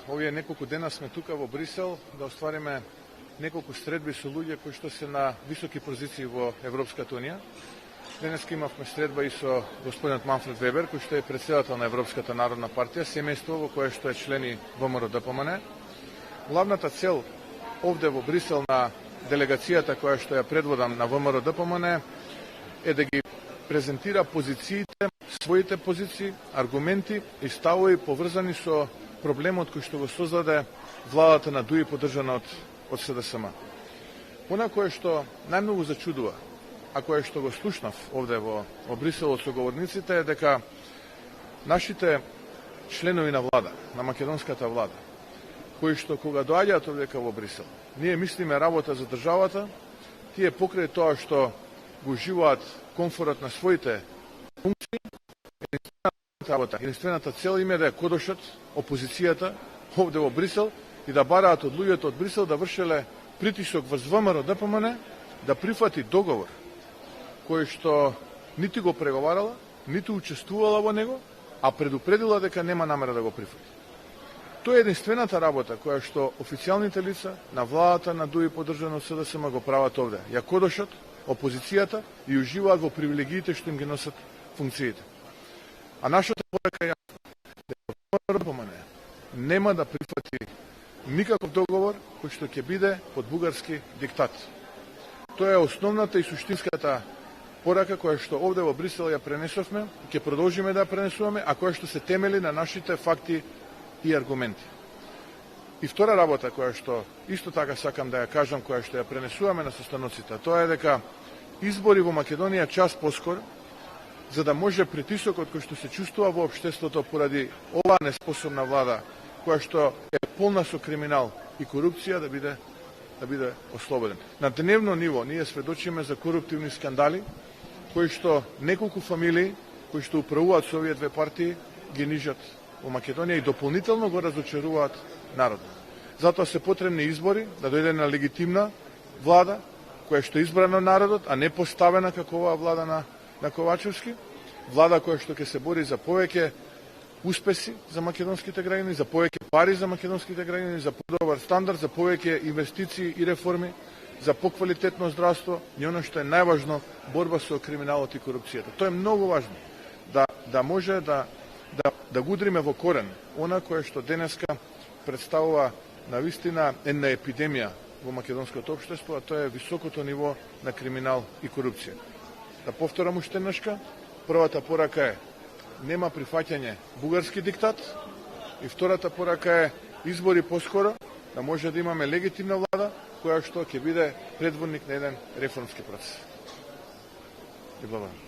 овие неколку дена сме тука во Брисел да оствариме неколку средби со луѓе кои што се на високи позиции во Европската унија. Денеска имавме средба и со господинот Манфред Вебер, кој што е претседател на Европската народна партија, семејство во кое што е члени ВМРО-ДПМН. Главната цел овде во Брисел на делегацијата која што ја предводам на ВМРО-ДПМН е да ги презентира позициите, своите позиции, аргументи и ставови поврзани со проблемот кој што го создаде владата на ДУИ поддржана од СДСМ. Она кое што најмногу зачудува, а кое што го слушнав овде во Брисел од соговорниците е дека нашите членови на влада, на македонската влада, кои што кога доаѓаат овдека во Брисел, ние мислиме работа за државата, тие покрај тоа што го уживаат комфорот на своите функции, единствената цел им е да ја кодошат опозицијата овде во Брисел и да бараат од луѓето од Брисел да вршеле притисок врз ВМРО-ДПМН да прифати договор кој што нити го преговарала, нити учествувала во него, а предупредила дека нема намера да го прифати. Тоа е единствената работа која што официјалните лица на владата на ДУИ поддржана од СДСМ го прават овде. Ја кодошат опозицијата и уживаат во привилегиите што им ги носат функциите. А нашата порака е дека ВМРО-ДПМН нема да прифати никаков договор кој што ќе биде под бугарски диктат. Тоа е основната и суштинската порака која што овде во Брисел ја пренесовме и ќе продолжиме да ја пренесуваме, а која што се темели на нашите факти и аргументи. И втора работа која што исто така сакам да ја кажам, која што ја пренесуваме на состаноците, тоа е дека избори во Македонија час поскоро, за да може притисокот кој што се чувствува во општеството поради оваа неспособна влада, која што е полна со криминал и корупција, да биде ослободен. На дневно ниво ние сведочиме за коруптивни скандали, кои што неколку фамилии, кои што управуваат со овие две партии, ги нижат во Македонија и дополнително го разочаруваат народот. Затоа се потребни избори, да дојде на легитимна влада, која што е избрана од народот, а не поставена како оваа влада на Ковачевски, влада која што ќе се бори за повеќе успеси за македонските граѓани, за повеќе пари за македонските граѓани, за подобар стандард, за повеќе инвестиции и реформи, за поквалитетно здравство и оно што е најважно, борба со криминалот и корупцијата. Тоа е многу важно, да може да го удриме во корен она кое што денеска представува навистина една епидемија во македонското општество, а тоа е високото ниво на криминал и корупција. Да повторам уште еднашка, првата порака е нема прифаќање бугарски диктат и втората порака е избори поскоро, да може да имаме легитимна влада која што ќе биде предводник на еден реформски процес. И благодарам.